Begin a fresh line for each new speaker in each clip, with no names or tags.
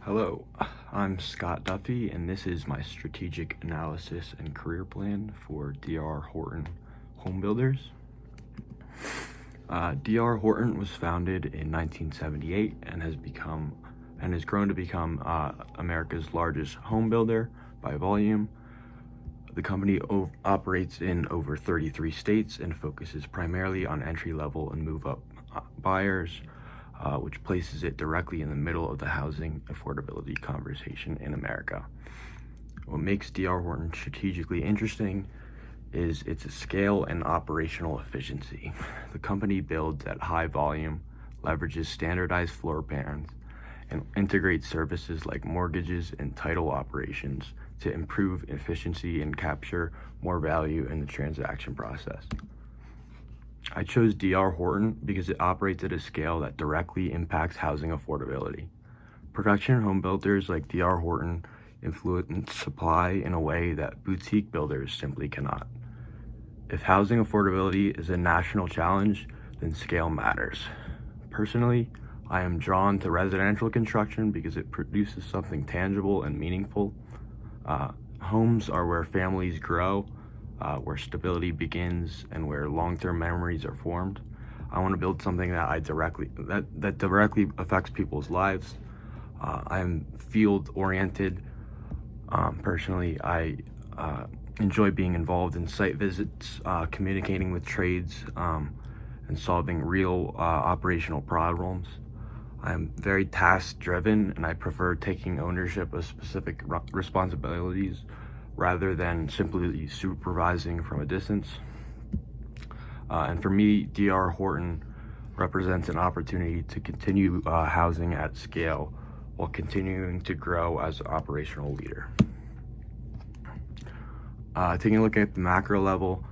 Hello, I'm Scott Duffy, and this is my strategic analysis and career plan for D.R. Horton Home Builders. D.R. Horton was founded in 1978 and has grown to become America's largest home builder by volume. The company operates in over 33 states and focuses primarily on entry-level and move-up buyers, which places it directly in the middle of the housing affordability conversation in America. What makes D.R. Horton strategically interesting is its scale and operational efficiency. The company builds at high volume, leverages standardized floor plans, and integrates services like mortgages and title operations to improve efficiency and capture more value in the transaction process. I chose D.R. Horton because it operates at a scale that directly impacts housing affordability. Production home builders like D.R. Horton influence supply in a way that boutique builders simply cannot. If housing affordability is a national challenge, then scale matters. Personally, I am drawn to residential construction because it produces something tangible and meaningful. Homes are where families grow, where stability begins, and where long-term memories are formed. I want to build something that directly affects people's lives. I'm field-oriented. Personally, I enjoy being involved in site visits, communicating with trades, and solving real operational problems. I'm very task-driven, and I prefer taking ownership of specific responsibilities rather than simply supervising from a distance. And for me, D.R. Horton represents an opportunity to continue housing at scale while continuing to grow as an operational leader. Taking a look at the macro level,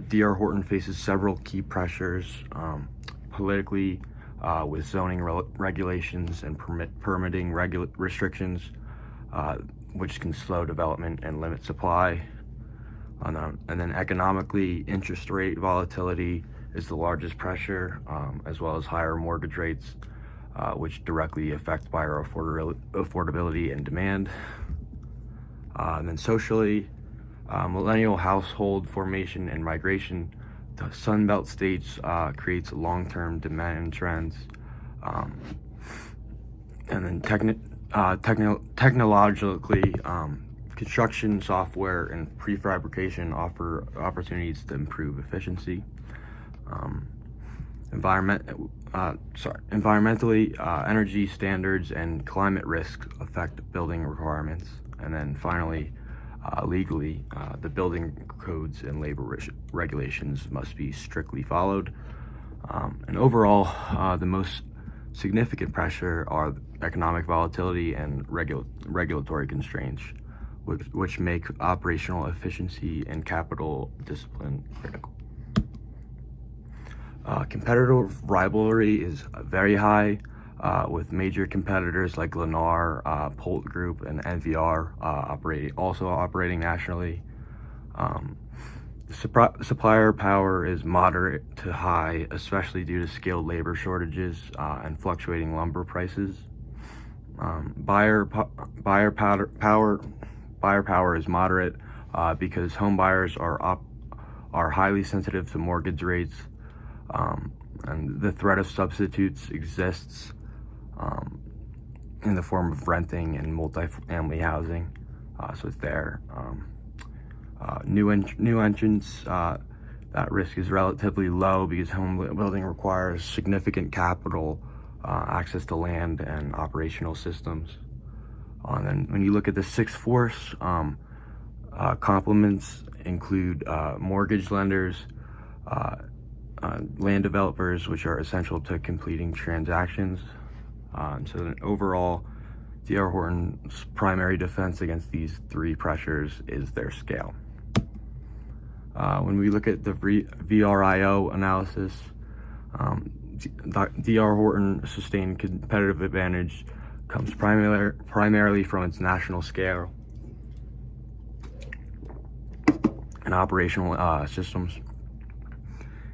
D.R. Horton faces several key pressures politically, with zoning regulations and permitting restrictions, which can slow development and limit supply. And then economically, interest rate volatility is the largest pressure, as well as higher mortgage rates, which directly affect buyer affordability and demand. And then socially, millennial household formation and migration to Sunbelt states creates long-term demand trends. And then technologically, construction software and prefabrication offer opportunities to improve efficiency. Environmentally, energy standards and climate risks affect building requirements. And then finally, legally, the building codes and labor regulations must be strictly followed. And overall, the most significant pressure are economic volatility and regulatory constraints, which make operational efficiency and capital discipline critical. Competitive rivalry is very high, with major competitors like Lennar, Polt Group, and NVR operating nationally. Supplier power is moderate to high, especially due to skilled labor shortages and fluctuating lumber prices. Buyer power is moderate because home buyers are highly sensitive to mortgage rates, and the threat of substitutes exists in the form of renting and multifamily housing. So it's there. New entrants, that risk is relatively low because home building requires significant capital, access to land, and operational systems. And then when you look at the sixth force, complements include mortgage lenders, land developers, which are essential to completing transactions. So then overall, D.R. Horton's primary defense against these three pressures is their scale. When we look at the VRIO analysis, D.R. Horton's sustained competitive advantage comes primarily from its national scale and operational systems.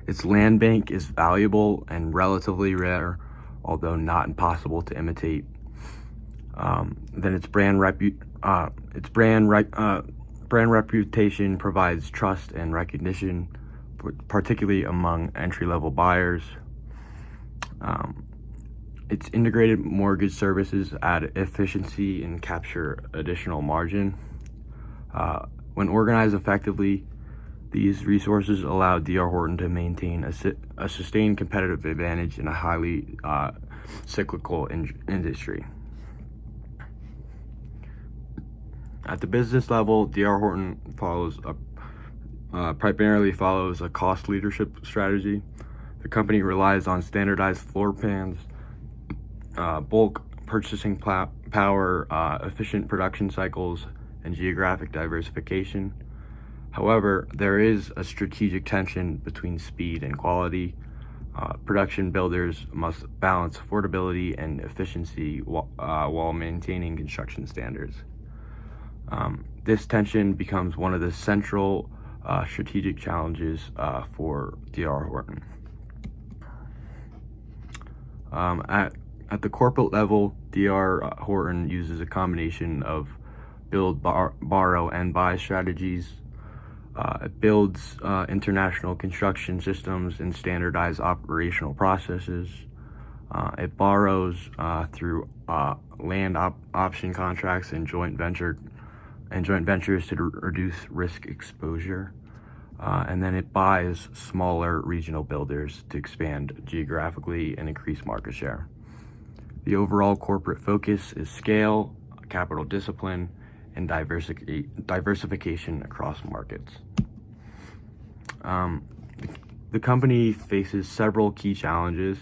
Its land bank is valuable and relatively rare, although not impossible to imitate. Then brand reputation provides trust and recognition, particularly among entry-level buyers. Its integrated mortgage services add efficiency and capture additional margin. When organized effectively, these resources allow D.R. Horton to maintain a sustained competitive advantage in a highly cyclical industry. At the business level, D.R. Horton primarily follows a cost leadership strategy. The company relies on standardized floor plans, bulk purchasing power, efficient production cycles, and geographic diversification. However, there is a strategic tension between speed and quality. Production builders must balance affordability and efficiency while maintaining construction standards. This tension becomes one of the central strategic challenges for D.R. Horton. At the corporate level, D.R. Horton uses a combination of build, borrow, and buy strategies. It builds international construction systems and standardized operational processes. It borrows through land option contracts and joint ventures to reduce risk exposure. And then it buys smaller regional builders to expand geographically and increase market share. The overall corporate focus is scale, capital discipline, and diversification across markets. The company faces several key challenges.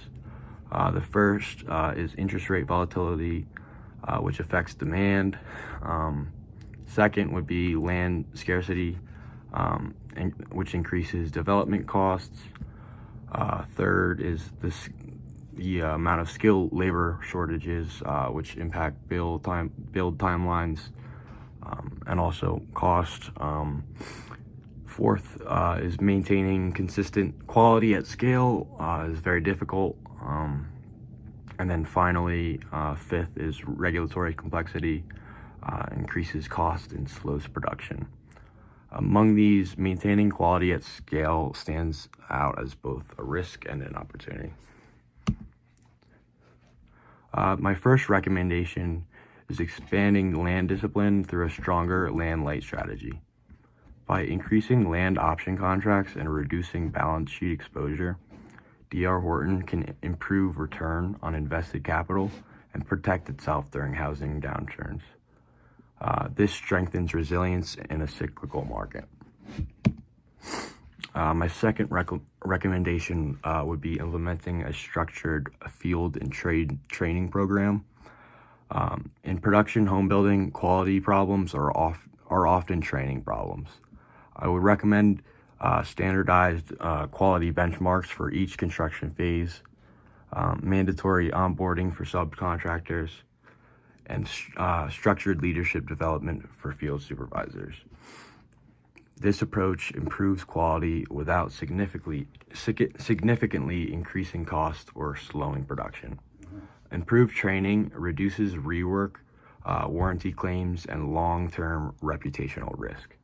The first is interest rate volatility, which affects demand. Second would be land scarcity, which increases development costs. Third is the amount of skilled labor shortages, which impact build timelines, and also cost. Fourth is maintaining consistent quality at scale is very difficult. And then finally, fifth is regulatory complexity, increases cost and slows production. Among these, maintaining quality at scale stands out as both a risk and an opportunity. My first recommendation is expanding land discipline through a stronger land light strategy. By increasing land option contracts and reducing balance sheet exposure, D.R. Horton can improve return on invested capital and protect itself during housing downturns. This strengthens resilience in a cyclical market. My second recommendation would be implementing a structured field and trade training program. In production home building, quality problems are often training problems. I would recommend standardized quality benchmarks for each construction phase, mandatory onboarding for subcontractors, and structured leadership development for field supervisors. This approach improves quality without significantly increasing cost or slowing production. Improved training reduces rework, warranty claims, and long-term reputational risk.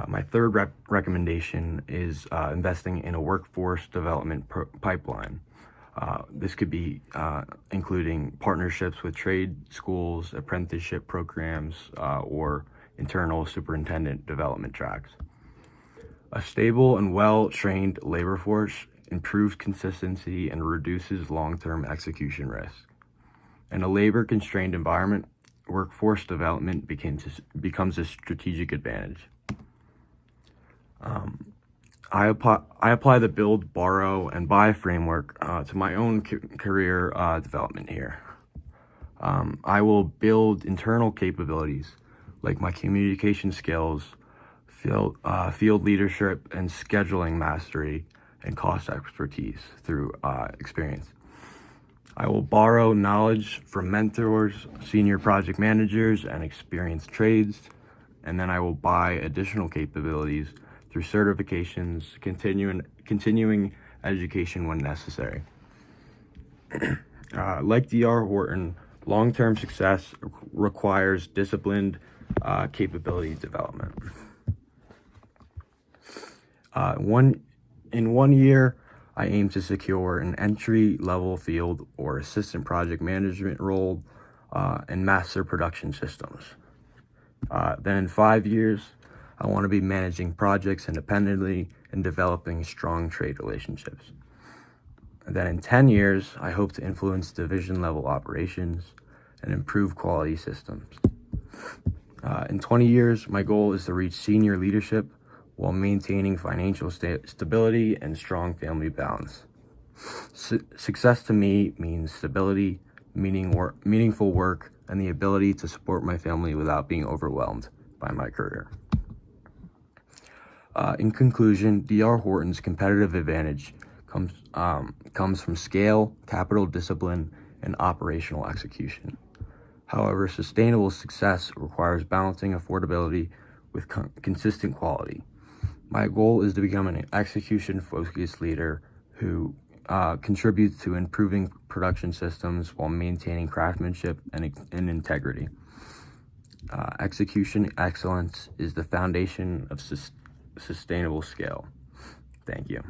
My third recommendation is investing in a workforce development pipeline. This could be including partnerships with trade schools, apprenticeship programs, or internal superintendent development tracks. A stable and well-trained labor force improves consistency and reduces long-term execution risk. In a labor-constrained environment, workforce development becomes a strategic advantage. I apply the build, borrow, and buy framework to my own career development here. I will build internal capabilities like my communication skills, field leadership, and scheduling mastery, and cost expertise through experience. I will borrow knowledge from mentors, senior project managers, and experienced trades, and then I will buy additional capabilities through certifications, continuing education when necessary. Like D.R. Horton, Long-term success requires disciplined capability development. In 1 year, I aim to secure an entry-level field or assistant project management role and master production systems. Then in 5 years, I want to be managing projects independently and developing strong trade relationships. And then in 10 years, I hope to influence division-level operations and improve quality systems. In 20 years, my goal is to reach senior leadership while maintaining financial stability and strong family balance. Success to me means stability, meaningful work, and the ability to support my family without being overwhelmed by my career. In conclusion, D.R. Horton's competitive advantage comes from scale, capital discipline, and operational execution. However, sustainable success requires balancing affordability with consistent quality. My goal is to become an execution-focused leader who contributes to improving production systems while maintaining craftsmanship and integrity. Execution excellence is the foundation of sustainable scale. Thank you.